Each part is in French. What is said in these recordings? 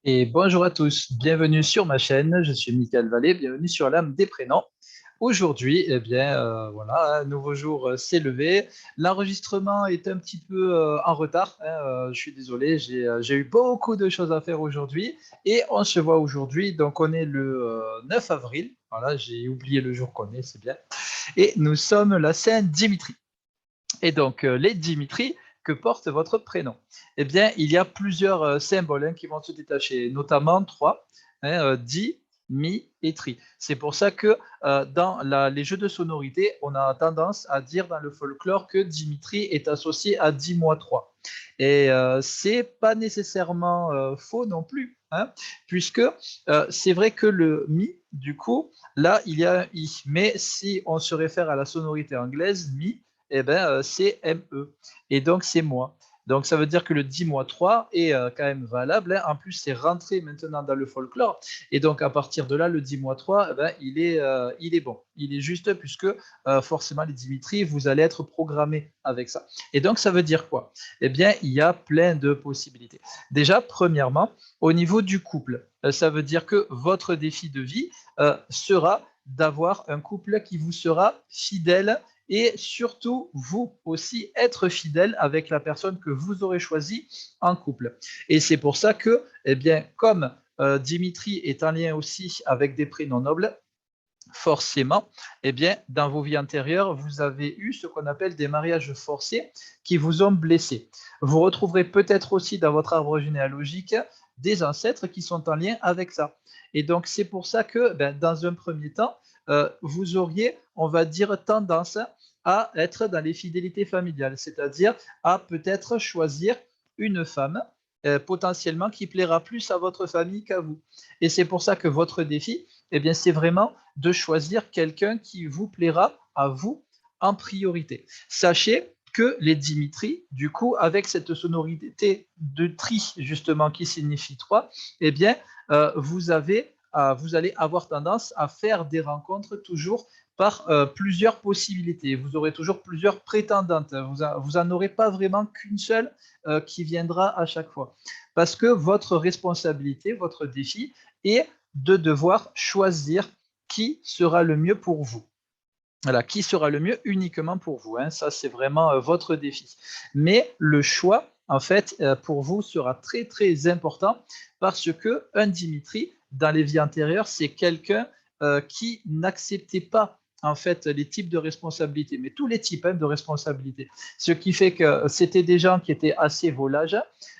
Et bonjour à tous, bienvenue sur ma chaîne, je suis Michael Vallée, bienvenue sur l'âme des prénoms. Aujourd'hui, voilà, un nouveau jour s'est levé. L'enregistrement est un petit peu en retard, hein, je suis désolé, j'ai eu beaucoup de choses à faire aujourd'hui et on se voit aujourd'hui, donc on est le 9 avril, voilà, j'ai oublié le jour qu'on est, c'est bien, et nous sommes la Saint-Dimitri. Et donc, les Dimitri, que porte votre prénom? Eh bien, il y a plusieurs symboles qui vont se détacher, notamment trois, di, mi et tri. C'est pour ça que dans les jeux de sonorité, on a tendance à dire dans le folklore que Dimitri est associé à 10 mois 3. Et c'est pas nécessairement faux non plus, hein, puisque c'est vrai que le mi, du coup, là, il y a un i. Mais si on se réfère à la sonorité anglaise, mi, eh ben, c'est ME. Et donc, c'est moi. Donc, ça veut dire que le 10 mois 3 est quand même valable, hein. En plus, c'est rentré maintenant dans le folklore. Et donc, à partir de là, le 10 mois 3, eh ben, il est bon. Il est juste puisque forcément, les Dimitri, vous allez être programmé avec ça. Et donc, ça veut dire quoi? Eh bien, il y a plein de possibilités. Déjà, premièrement, au niveau du couple, ça veut dire que votre défi de vie sera d'avoir un couple qui vous sera fidèle et surtout vous aussi être fidèle avec la personne que vous aurez choisie en couple. Et c'est pour ça que, eh bien, comme Dimitri est en lien aussi avec des prénoms nobles, forcément, eh bien, dans vos vies antérieures, vous avez eu ce qu'on appelle des mariages forcés qui vous ont blessé. Vous retrouverez peut-être aussi dans votre arbre généalogique des ancêtres qui sont en lien avec ça. Et donc, c'est pour ça que, ben, dans un premier temps, vous auriez, on va dire, tendance à être dans les fidélités familiales, c'est-à-dire à peut-être choisir une femme potentiellement qui plaira plus à votre famille qu'à vous. Et c'est pour ça que votre défi, eh bien, c'est vraiment de choisir quelqu'un qui vous plaira à vous en priorité. Sachez que les Dimitri, du coup, avec cette sonorité de tri, justement, qui signifie 3, eh bien, vous allez avoir tendance à faire des rencontres toujours par plusieurs possibilités. Vous aurez toujours plusieurs prétendantes. Vous en aurez pas vraiment qu'une seule qui viendra à chaque fois. Parce que votre responsabilité, votre défi est de devoir choisir qui sera le mieux pour vous. Voilà, qui sera le mieux uniquement pour vous, hein. Ça, c'est vraiment votre défi. Mais le choix, en fait, pour vous sera très, très important parce que un Dimitri, dans les vies antérieures, c'est quelqu'un qui n'acceptait pas en fait les types de responsabilités, mais tous les types de responsabilités. Ce qui fait que c'était des gens qui étaient assez volages,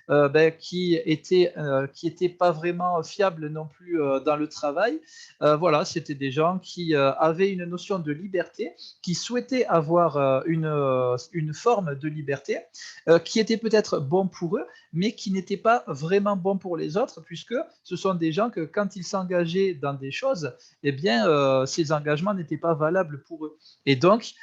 ben, qui étaient pas vraiment fiables non plus dans le travail. Voilà, c'était des gens qui avaient une notion de liberté, qui souhaitaient avoir une forme de liberté, qui était peut-être bon pour eux, mais qui n'était pas vraiment bon pour les autres, puisque ce sont des gens que quand ils s'engageaient dans des choses, eh bien, ces engagements n'étaient pas valables pour eux. Et donc,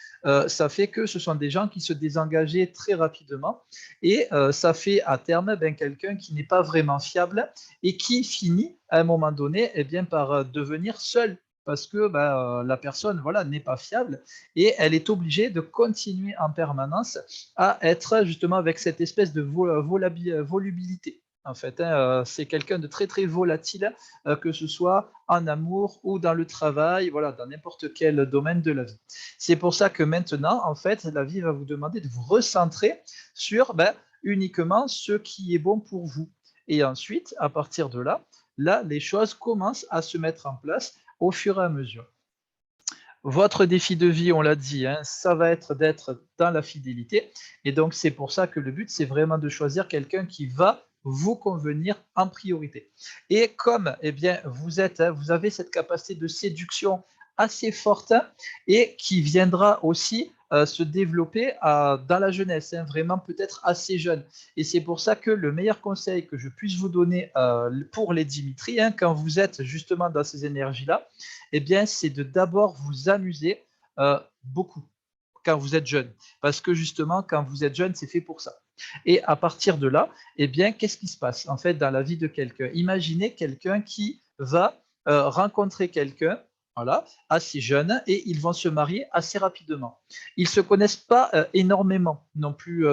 ça fait que ce sont des gens qui se désengageaient très rapidement et ça fait à terme ben, quelqu'un qui n'est pas vraiment fiable et qui finit à un moment donné eh bien, par devenir seul parce que ben, la personne voilà, n'est pas fiable et elle est obligée de continuer en permanence à être justement avec cette espèce de volubilité. En fait, hein, c'est quelqu'un de très très volatile, que ce soit en amour ou dans le travail, voilà, dans n'importe quel domaine de la vie. C'est pour ça que maintenant, en fait, la vie va vous demander de vous recentrer sur ben, uniquement ce qui est bon pour vous. Et ensuite, à partir de là, les choses commencent à se mettre en place au fur et à mesure. Votre défi de vie, on l'a dit, hein, ça va être d'être dans la fidélité. Et donc, c'est pour ça que le but, c'est vraiment de choisir quelqu'un qui va vous convenir en priorité. Et comme eh bien, vous avez cette capacité de séduction assez forte et qui viendra aussi se développer dans la jeunesse, hein, vraiment peut-être assez jeune. Et c'est pour ça que le meilleur conseil que je puisse vous donner pour les Dimitri, hein, quand vous êtes justement dans ces énergies-là, eh bien, c'est de d'abord vous amuser beaucoup quand vous êtes jeune. Parce que justement, quand vous êtes jeune, c'est fait pour ça. Et à partir de là, eh bien, qu'est-ce qui se passe en fait dans la vie de quelqu'un? Imaginez quelqu'un qui va rencontrer quelqu'un, voilà, assez jeune, et ils vont se marier assez rapidement. Ils ne se connaissent pas énormément non plus,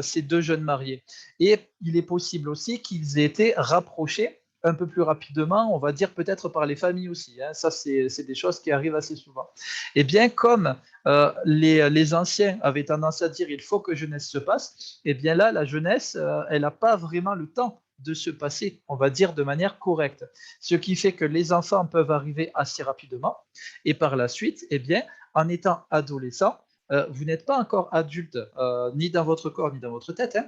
ces deux jeunes mariés. Et il est possible aussi qu'ils aient été rapprochés un peu plus rapidement, on va dire peut-être par les familles aussi, hein. Ça, c'est des choses qui arrivent assez souvent. Eh bien, comme les anciens avaient tendance à dire il faut que jeunesse se passe, eh bien là, la jeunesse, elle n'a pas vraiment le temps de se passer, on va dire, de manière correcte. Ce qui fait que les enfants peuvent arriver assez rapidement et par la suite, eh bien, en étant adolescent, vous n'êtes pas encore adulte, ni dans votre corps, ni dans votre tête, hein,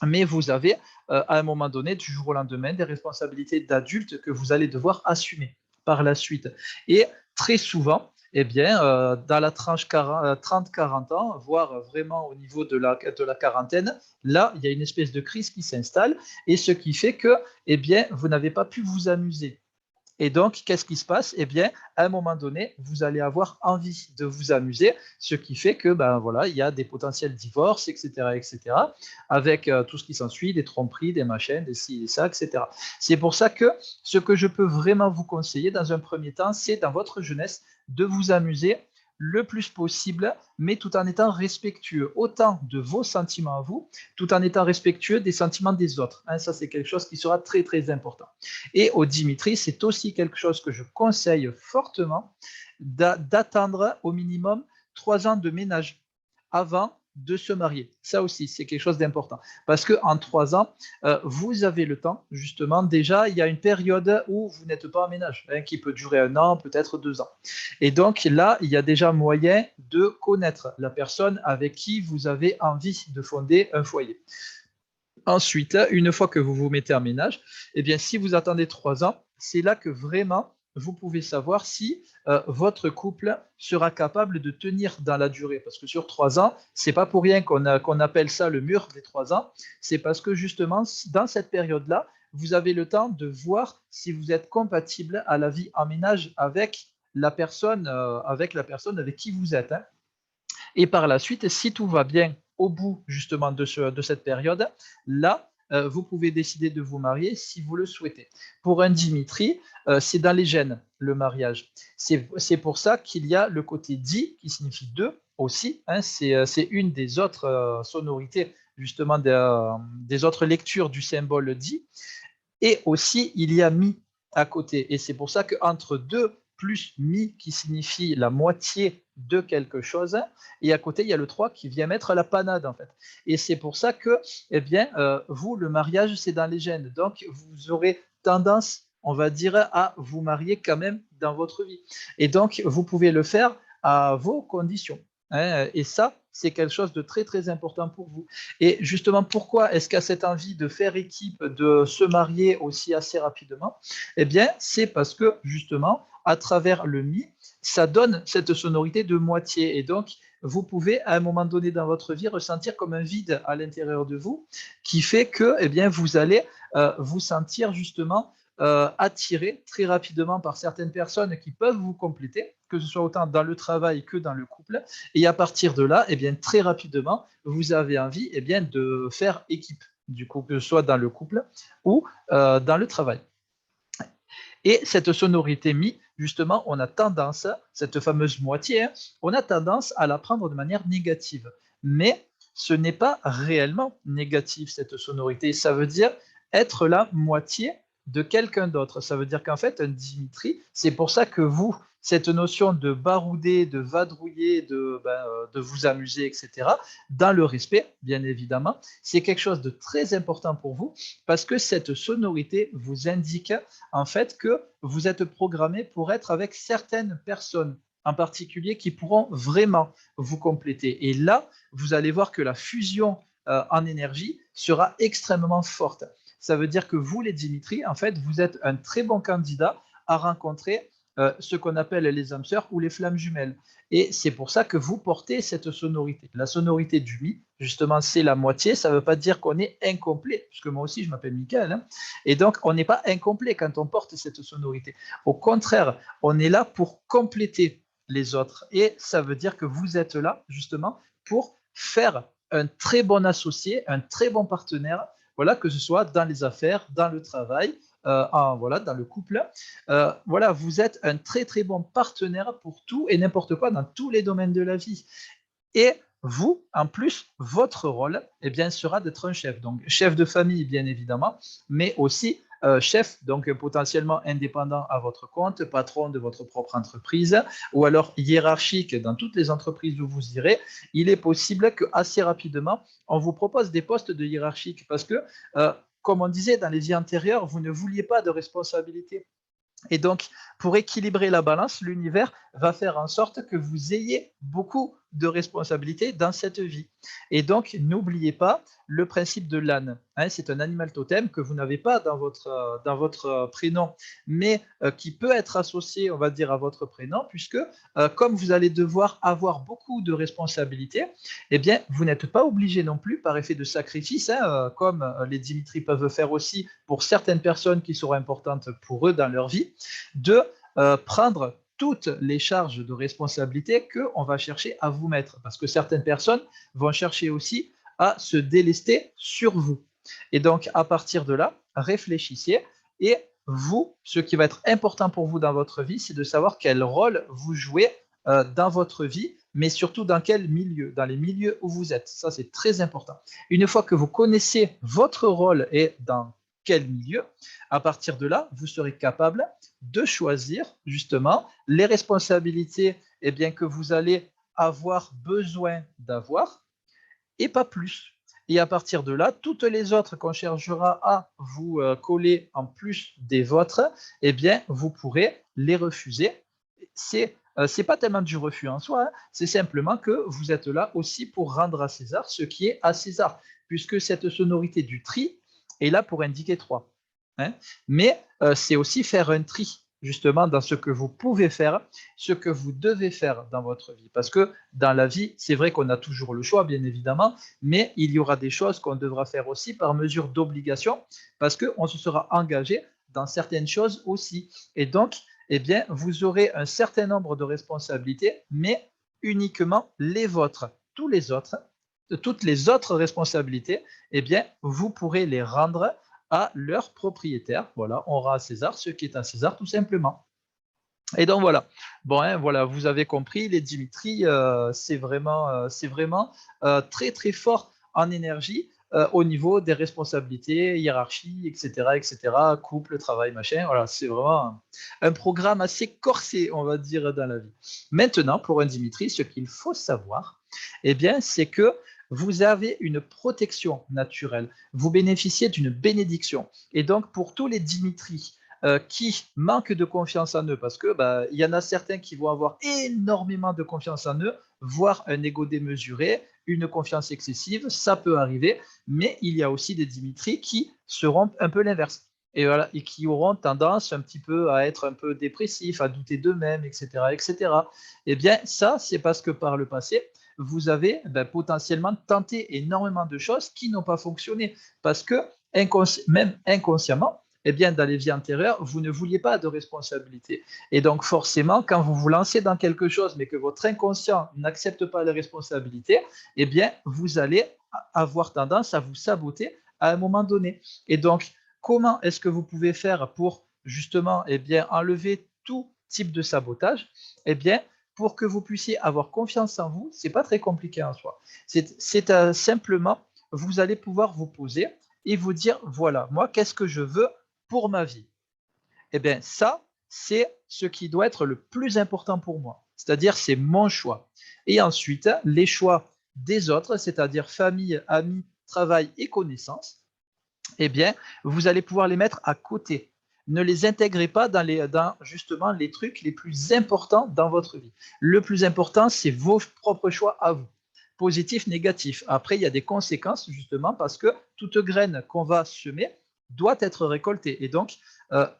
mais vous avez, à un moment donné, du jour au lendemain, des responsabilités d'adulte que vous allez devoir assumer par la suite. Et très souvent, eh bien, dans la tranche 30-40 ans, voire vraiment au niveau de la quarantaine, là, il y a une espèce de crise qui s'installe, et ce qui fait que, eh bien, vous n'avez pas pu vous amuser. Et donc, qu'est-ce qui se passe? Eh bien, à un moment donné, vous allez avoir envie de vous amuser, ce qui fait que, ben voilà, il y a des potentiels divorces, etc., avec tout ce qui s'ensuit, des tromperies, des machins, des ci, des ça, etc. C'est pour ça que ce que je peux vraiment vous conseiller dans un premier temps, c'est dans votre jeunesse de vous amuser le plus possible, mais tout en étant respectueux, autant de vos sentiments à vous, tout en étant respectueux des sentiments des autres. Hein, ça, c'est quelque chose qui sera très, très important. Et au Dimitri, c'est aussi quelque chose que je conseille fortement d'attendre au minimum 3 ans de ménage avant de se marier. Ça aussi, c'est quelque chose d'important. Parce qu'en 3 ans, vous avez le temps, justement, déjà, il y a une période où vous n'êtes pas en ménage, hein, qui peut durer 1 an, peut-être 2 ans. Et donc là, il y a déjà moyen de connaître la personne avec qui vous avez envie de fonder un foyer. Ensuite, une fois que vous vous mettez en ménage, eh bien, si vous attendez 3 ans, c'est là que vraiment vous pouvez savoir si votre couple sera capable de tenir dans la durée. Parce que sur 3 ans, c'est pas pour rien qu'on appelle ça le mur des 3 ans. C'est parce que justement, dans cette période-là, vous avez le temps de voir si vous êtes compatible à la vie en ménage avec la personne avec qui vous êtes, hein. Et par la suite, si tout va bien au bout justement de cette période, là, vous pouvez décider de vous marier si vous le souhaitez. Pour un Dimitri, c'est dans les gènes, le mariage. C'est pour ça qu'il y a le côté di, qui signifie deux aussi, hein, c'est une des autres sonorités, justement des autres lectures du symbole di. Et aussi, il y a mi à côté. Et c'est pour ça qu'entre 2 plus mi, qui signifie la moitié de quelque chose, et à côté, il y a le 3 qui vient mettre la panade, en fait. Et c'est pour ça que, eh bien, vous, le mariage, c'est dans les gènes. Donc, vous aurez tendance, on va dire, à vous marier quand même dans votre vie. Et donc, vous pouvez le faire à vos conditions, hein. Et ça, c'est quelque chose de très, très important pour vous. Et justement, pourquoi est-ce qu'il y a cette envie de faire équipe, de se marier aussi assez rapidement? Eh bien, c'est parce que justement, à travers le mi, ça donne cette sonorité de moitié. Et donc, vous pouvez, à un moment donné dans votre vie, ressentir comme un vide à l'intérieur de vous qui fait que, eh bien, vous allez vous sentir justement attiré très rapidement par certaines personnes qui peuvent vous compléter, que ce soit autant dans le travail que dans le couple. Et à partir de là, eh bien, très rapidement, vous avez envie, eh bien, de faire équipe, du coup, que ce soit dans le couple ou dans le travail. Et cette sonorité mi, justement, on a tendance, cette fameuse moitié, hein, on a tendance à la prendre de manière négative. Mais ce n'est pas réellement négatif, cette sonorité. Ça veut dire être la moitié de quelqu'un d'autre. Ça veut dire qu'en fait, un Dimitri, c'est pour ça que vous, cette notion de barouder, de vadrouiller, de vous amuser, etc., dans le respect, bien évidemment, c'est quelque chose de très important pour vous parce que cette sonorité vous indique en fait que vous êtes programmé pour être avec certaines personnes en particulier qui pourront vraiment vous compléter. Et là, vous allez voir que la fusion en énergie sera extrêmement forte. Ça veut dire que vous, les Dimitri, en fait, vous êtes un très bon candidat à rencontrer ce qu'on appelle les âmes sœurs ou les flammes jumelles. Et c'est pour ça que vous portez cette sonorité. La sonorité du mi, justement, c'est la moitié. Ça ne veut pas dire qu'on est incomplet, puisque moi aussi, je m'appelle Michael, hein. Et donc, on n'est pas incomplet quand on porte cette sonorité. Au contraire, on est là pour compléter les autres. Et ça veut dire que vous êtes là, justement, pour faire un très bon associé, un très bon partenaire, voilà, que ce soit dans les affaires, dans le travail, voilà, dans le couple. Voilà, vous êtes un très très bon partenaire pour tout et n'importe quoi dans tous les domaines de la vie. Et vous, en plus, votre rôle, eh bien, sera d'être un chef. Donc, chef de famille, bien évidemment, mais aussi chef, donc potentiellement indépendant à votre compte, patron de votre propre entreprise, ou alors hiérarchique dans toutes les entreprises où vous irez, il est possible qu'assez rapidement, on vous propose des postes de hiérarchique parce que, comme on disait dans les vies antérieures, vous ne vouliez pas de responsabilité. Et donc, pour équilibrer la balance, l'univers va faire en sorte que vous ayez beaucoup de responsabilités dans cette vie. Et donc, n'oubliez pas le principe de l'âne. Hein, c'est un animal totem que vous n'avez pas dans votre prénom, mais qui peut être associé, on va dire, à votre prénom, puisque comme vous allez devoir avoir beaucoup de responsabilités, eh bien, vous n'êtes pas obligé non plus, par effet de sacrifice, hein, comme les Dimitri peuvent faire aussi pour certaines personnes qui seront importantes pour eux dans leur vie, de prendre toutes les charges de responsabilité qu'on va chercher à vous mettre. Parce que certaines personnes vont chercher aussi à se délester sur vous. Et donc, à partir de là, réfléchissez et vous, ce qui va être important pour vous dans votre vie, c'est de savoir quel rôle vous jouez dans votre vie, mais surtout dans quel milieu, dans les milieux où vous êtes. Ça, c'est très important. Une fois que vous connaissez votre rôle et dans quel milieu, à partir de là, vous serez capable de choisir justement les responsabilités que vous allez avoir besoin d'avoir et pas plus. Et à partir de là, toutes les autres qu'on cherchera à vous coller en plus des vôtres, vous pourrez les refuser. C'est pas tellement du refus en soi, hein, c'est simplement que vous êtes là aussi pour rendre à César ce qui est à César, puisque cette sonorité du tri est là pour indiquer 3. Hein. Mais c'est aussi faire un tri justement dans ce que vous pouvez faire, ce que vous devez faire dans votre vie. Parce que dans la vie, c'est vrai qu'on a toujours le choix, bien évidemment, mais il y aura des choses qu'on devra faire aussi par mesure d'obligation, parce qu'on se sera engagé dans certaines choses aussi. Et donc, vous aurez un certain nombre de responsabilités, mais uniquement les vôtres. Toutes les autres responsabilités, vous pourrez les rendre à leur propriétaire. Voilà, on rend à César ce qui est à César, tout simplement. Et donc voilà. Bon, hein, voilà, vous avez compris, les Dimitri, c'est vraiment très très fort en énergie au niveau des responsabilités, hiérarchie, etc., etc., couple, travail, machin. Voilà, c'est vraiment un programme assez corsé, on va dire, dans la vie. Maintenant, pour un Dimitri, ce qu'il faut savoir, c'est que vous avez une protection naturelle. Vous bénéficiez d'une bénédiction. Et donc, pour tous les Dimitri qui manquent de confiance en eux, parce que il y en a certains qui vont avoir énormément de confiance en eux, voire un ego démesuré, une confiance excessive, ça peut arriver, mais il y a aussi des Dimitri qui seront un peu l'inverse. Et, voilà, et qui auront tendance un petit peu à être un peu dépressifs, à douter d'eux-mêmes, etc., etc. Eh bien, ça, c'est parce que par le passé, vous avez potentiellement tenté énormément de choses qui n'ont pas fonctionné. Parce que même inconsciemment, dans les vies antérieures, vous ne vouliez pas de responsabilité. Et donc, forcément, quand vous vous lancez dans quelque chose, mais que votre inconscient n'accepte pas les responsabilités, vous allez avoir tendance à vous saboter à un moment donné. Et donc, comment est-ce que vous pouvez faire pour justement enlever tout type de sabotage? Pour que vous puissiez avoir confiance en vous, ce n'est pas très compliqué en soi. C'est simplement, vous allez pouvoir vous poser et vous dire, voilà, moi, qu'est-ce que je veux pour ma vie? Ça, c'est ce qui doit être le plus important pour moi. C'est-à-dire, c'est mon choix. Et ensuite, les choix des autres, c'est-à-dire famille, amis, travail et connaissances, vous allez pouvoir les mettre à côté. Ne les intégrez pas dans justement les trucs les plus importants dans votre vie. Le plus important, c'est vos propres choix à vous. Positif, négatif. Après, il y a des conséquences justement parce que toute graine qu'on va semer doit être récoltée. Et donc,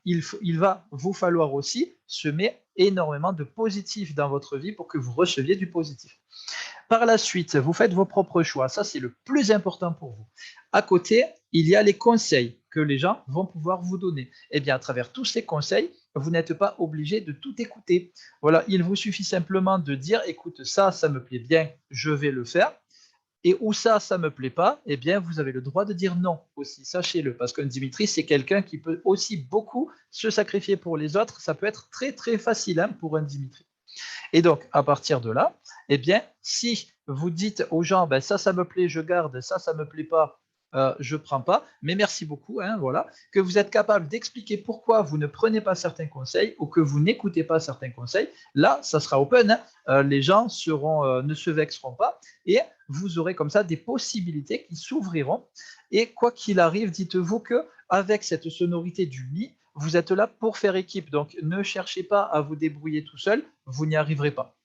il va vous falloir aussi semer énormément de positif dans votre vie pour que vous receviez du positif. Par la suite, vous faites vos propres choix. Ça, c'est le plus important pour vous. À côté, il y a les conseils que les gens vont pouvoir vous donner. À travers tous ces conseils, vous n'êtes pas obligé de tout écouter. Voilà, il vous suffit simplement de dire, écoute, ça me plaît bien, je vais le faire. Et où ça me plaît pas, vous avez le droit de dire non aussi, sachez-le. Parce qu'un Dimitri, c'est quelqu'un qui peut aussi beaucoup se sacrifier pour les autres. Ça peut être très, très facile pour un Dimitri. Et donc, à partir de là, si vous dites aux gens, ça me plaît, je garde, ça me plaît pas, je ne prends pas, mais merci beaucoup, hein, voilà, que vous êtes capable d'expliquer pourquoi vous ne prenez pas certains conseils ou que vous n'écoutez pas certains conseils, là, ça sera open, hein, les gens ne se vexeront pas et vous aurez comme ça des possibilités qui s'ouvriront. Et quoi qu'il arrive, dites-vous qu'avec cette sonorité du mi, vous êtes là pour faire équipe. Donc, ne cherchez pas à vous débrouiller tout seul, vous n'y arriverez pas.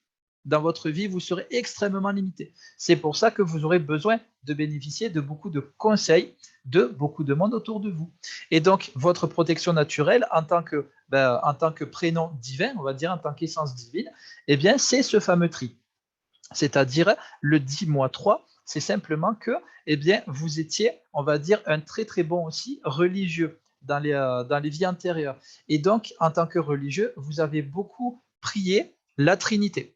Dans votre vie, vous serez extrêmement limité. C'est pour ça que vous aurez besoin de bénéficier de beaucoup de conseils de beaucoup de monde autour de vous. Et donc, votre protection naturelle en tant que prénom divin, on va dire en tant qu'essence divine, eh bien, c'est ce fameux tri. C'est-à-dire le 10-3, c'est simplement que eh bien, vous étiez, on va dire, un très très bon aussi religieux dans les vies antérieures. Et donc, en tant que religieux, vous avez beaucoup prié la Trinité.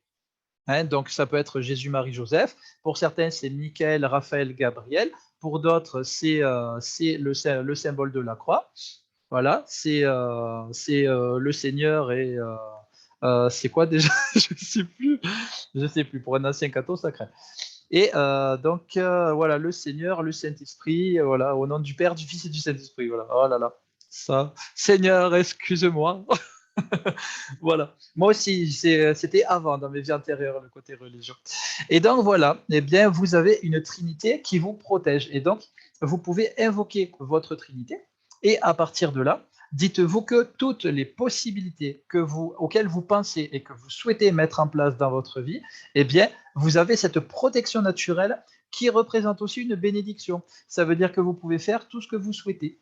Hein, donc, ça peut être Jésus, Marie, Joseph. Pour certains, c'est Michael, Raphaël, Gabriel. Pour d'autres, c'est le symbole de la croix. Voilà, c'est le Seigneur et c'est quoi déjà? Je ne sais plus. Je ne sais plus. Pour un ancien catho, sacré. Et donc, voilà, le Seigneur, le Saint-Esprit, voilà, au nom du Père, du Fils et du Saint-Esprit. Voilà. Oh là là, ça. Seigneur, excuse-moi. Voilà. Moi aussi, c'était avant dans mes vies antérieures, le côté religieux. Et donc, voilà, eh bien, vous avez une Trinité qui vous protège. Et donc, vous pouvez invoquer votre Trinité. Et à partir de là, dites-vous que toutes les possibilités auxquelles vous pensez et que vous souhaitez mettre en place dans votre vie, eh bien, vous avez cette protection naturelle qui représente aussi une bénédiction. Ça veut dire que vous pouvez faire tout ce que vous souhaitez.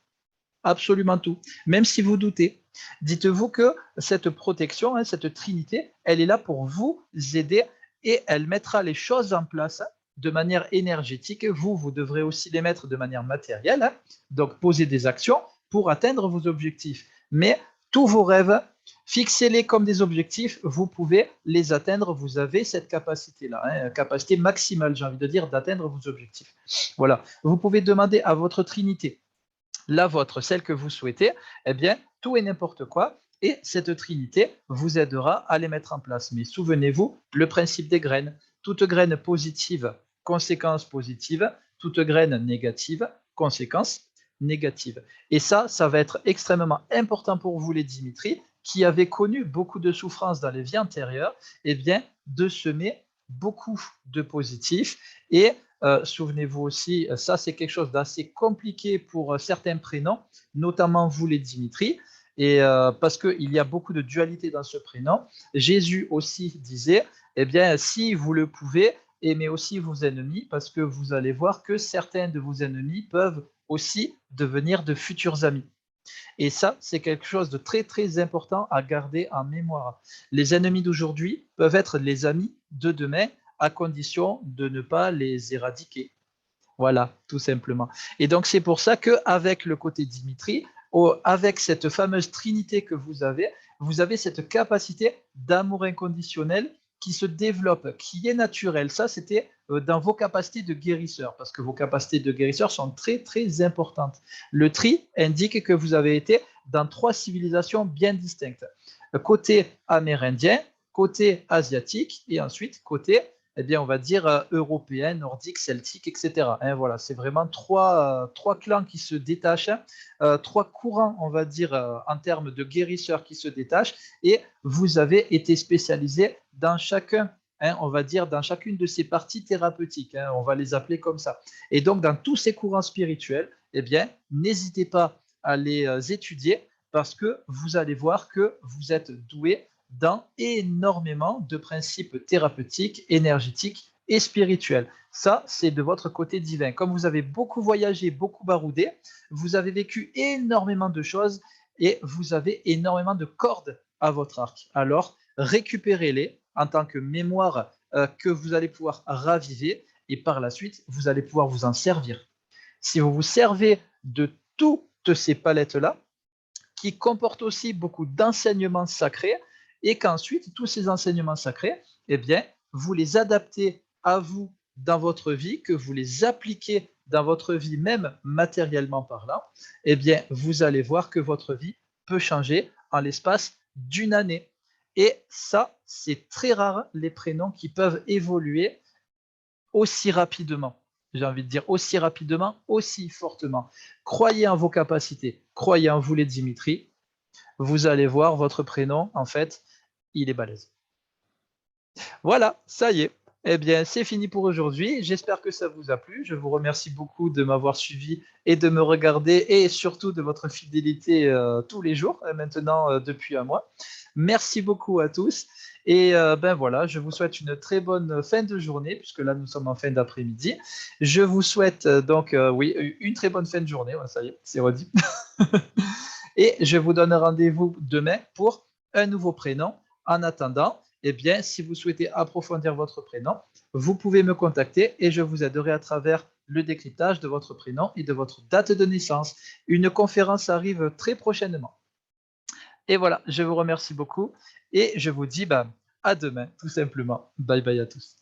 Absolument tout. Même si vous doutez, dites-vous que cette protection, hein, cette trinité, elle est là pour vous aider et elle mettra les choses en place de manière énergétique. Vous devrez aussi les mettre de manière matérielle, hein, donc poser des actions pour atteindre vos objectifs. Mais tous vos rêves, fixez-les comme des objectifs, vous pouvez les atteindre, vous avez cette capacité-là, hein, capacité maximale, j'ai envie de dire, d'atteindre vos objectifs. Voilà, vous pouvez demander à votre trinité la vôtre, celle que vous souhaitez, eh bien, tout et n'importe quoi, et cette trinité vous aidera à les mettre en place. Mais souvenez-vous, le principe des graines, toute graine positive, conséquence positive, toute graine négative, conséquence négative. Et ça va être extrêmement important pour vous, les Dimitri, qui avez connu beaucoup de souffrances dans les vies antérieures, eh bien, de semer beaucoup de positifs et souvenez-vous aussi, ça c'est quelque chose d'assez compliqué pour certains prénoms, notamment vous les Dimitri, et parce qu'il y a beaucoup de dualité dans ce prénom. Jésus aussi disait, eh bien, si vous le pouvez, aimez aussi vos ennemis, parce que vous allez voir que certains de vos ennemis peuvent aussi devenir de futurs amis. Et ça, c'est quelque chose de très, très important à garder en mémoire. Les ennemis d'aujourd'hui peuvent être les amis de demain, à condition de ne pas les éradiquer. Voilà, tout simplement. Et donc, c'est pour ça qu'avec le côté Dimitri, avec cette fameuse trinité que vous avez cette capacité d'amour inconditionnel qui se développe, qui est naturelle. Ça, c'était dans vos capacités de guérisseur, parce que vos capacités de guérisseur sont très, très importantes. Le tri indique que vous avez été dans 3 civilisations bien distinctes. Côté amérindien, côté asiatique et ensuite côté eh bien, on va dire européen, nordique, celtique, etc. Hein, voilà, c'est vraiment trois clans qui se détachent, 3 courants, on va dire, en termes de guérisseurs qui se détachent, et vous avez été spécialisé dans chacun, hein, on va dire, dans chacune de ces parties thérapeutiques, hein, on va les appeler comme ça. Et donc, dans tous ces courants spirituels, eh bien, n'hésitez pas à les étudier parce que vous allez voir que vous êtes doué dans énormément de principes thérapeutiques, énergétiques et spirituels. Ça, c'est de votre côté divin. Comme vous avez beaucoup voyagé, beaucoup baroudé, vous avez vécu énormément de choses et vous avez énormément de cordes à votre arc. Alors, récupérez-les en tant que mémoire que vous allez pouvoir raviver et par la suite, vous allez pouvoir vous en servir. Si vous vous servez de toutes ces palettes-là, qui comportent aussi beaucoup d'enseignements sacrés, et qu'ensuite, tous ces enseignements sacrés, eh bien, vous les adaptez à vous dans votre vie, que vous les appliquez dans votre vie, même matériellement parlant, eh bien, vous allez voir que votre vie peut changer en l'espace d'une année. Et ça, c'est très rare, les prénoms qui peuvent évoluer aussi rapidement. j'ai envie de dire aussi rapidement, aussi fortement. Croyez en vos capacités, croyez en vous les Dimitri, vous allez voir votre prénom, en fait, il est balèze. Voilà, ça y est. Eh bien, c'est fini pour aujourd'hui. J'espère que ça vous a plu. Je vous remercie beaucoup de m'avoir suivi et de me regarder et surtout de votre fidélité tous les jours, maintenant depuis un mois. Merci beaucoup à tous. Et ben voilà, je vous souhaite une très bonne fin de journée, puisque là nous sommes en fin d'après-midi. Je vous souhaite donc, oui, une très bonne fin de journée. Ouais, ça y est, c'est redit. Et je vous donne rendez-vous demain pour un nouveau prénom. En attendant, eh bien, si vous souhaitez approfondir votre prénom, vous pouvez me contacter et je vous aiderai à travers le décryptage de votre prénom et de votre date de naissance. Une conférence arrive très prochainement. Et voilà, je vous remercie beaucoup et je vous dis à demain, tout simplement. Bye bye à tous.